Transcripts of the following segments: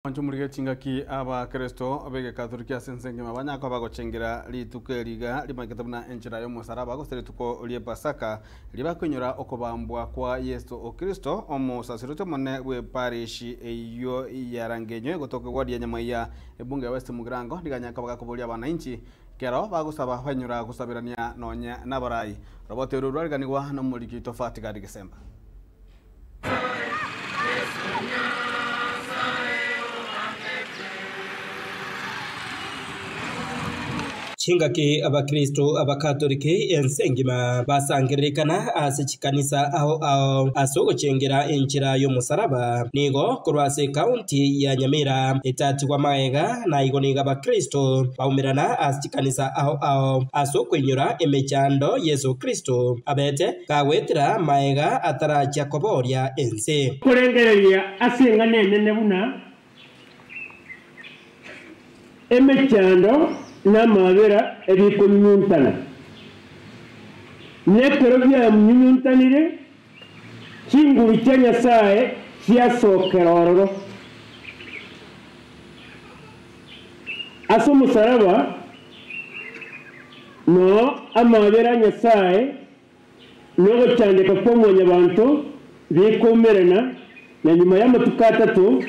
Wanchumurige chingaki aba Kristo abege Katolika sensenge mabanya kwa bagochengera lituke liga limakitabuna enchira yo musaraba gosere tuko liye Pasaka liba kwenyura okobambwa kwa Yesu o Kristo omo sacerdote mone we parish eyo yarangenyo gotoke gwadi nyamaya ebunge West Mugrango liganya kabaga kubolia bananchi kero bagusaba banyura gusabirania nonya nabarai robote rurwa ganigwa no muliki tofati gadi Desemba. Chingaki abakristo abakatolike ensengima basangiririkana asichikanisa aho asogochengera enchira yo musaraba nigo kurwase county ya Nyamira etati kwa maega na igoniga abakristo baumirana asichikanisa aho asokwenyura emechando Yesu Kristo abete kawetira maega ataracha koboria ense kurengereria asenga nene buna emechando na mabera ebiko nyuntana nekero bya nyuntanire kinguru cyanya sae cyasokera aso musaraba no amabera nyasaye no cyandika ko mwonya bantu bikomerana na nyuma y'amatukatatu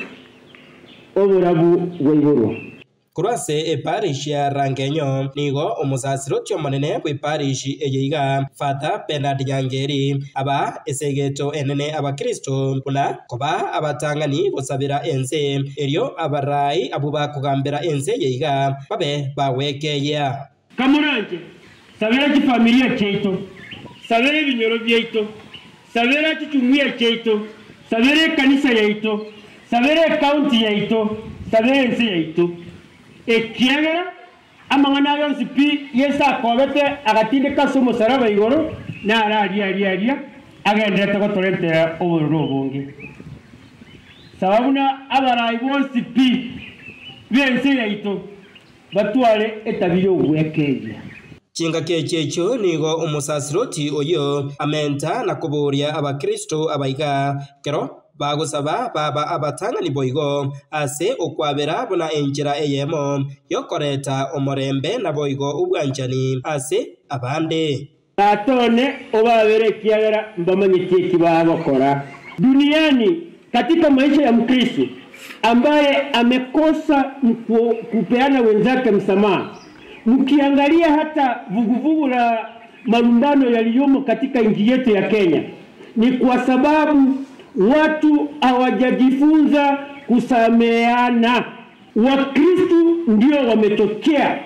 oburabu weiboro kurase parish ya Rangenyo nigo umusasirotyo manene kwe parish eyiga Father Bernard Yangeri aba esegeto enene abakristo kuna koba abatangani gosabira ense eryo abarai abuba kugambira ense eyiga babe bawekeya kamuranje sabira ki familia cheito sabira binyoro byeito sabira kitumia cheito sabira kanisa yeito sabira county yeito sabira ense yeito ekiagera amangana yonsi pi yesa kobete agatinde kaso musaraba igoro na aria agendete ko torente oboro bonge sababuna abarayi bonsi pi bense yaito batwale etabiyo wekeya chinga kechecho nigo umusasiroti oyo amenta na kuburia abakristo abaiga kero bagusaba baba abatangani boigo ase okwabera buna enjira eyemo yokoreta omorembe na boigo ubwanjani ase abande atone obabere kiagera mbamanyike kibabakora duniani katika maisha ya Mkristo ambaye amekosa kupeana wenzake msamaha. Mkiangalia hata vuguvugu la malumbano yaliyomo katika nchi yetu ya Kenya ni kwa sababu watu hawajajifunza kusameheana. Wakristo ndio wametokea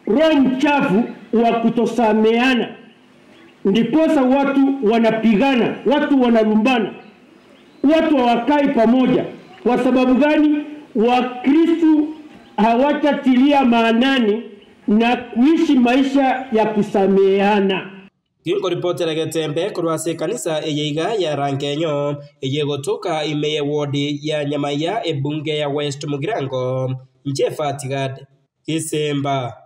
roho mchafu wa kutosameheana, ndiposa watu wanapigana, watu wanalumbana, watu hawakai pamoja. Kwa sababu gani? Wakristo hawatatilia maanani na kuishi maisha ya kusameheana. Kingo ripotera getembe kurwase kanisa eyiga ya Rangenyo eyegotoka imeye wodi ya Nyamaya ebunge ya West Mugirango Njefa Tigad Desemba.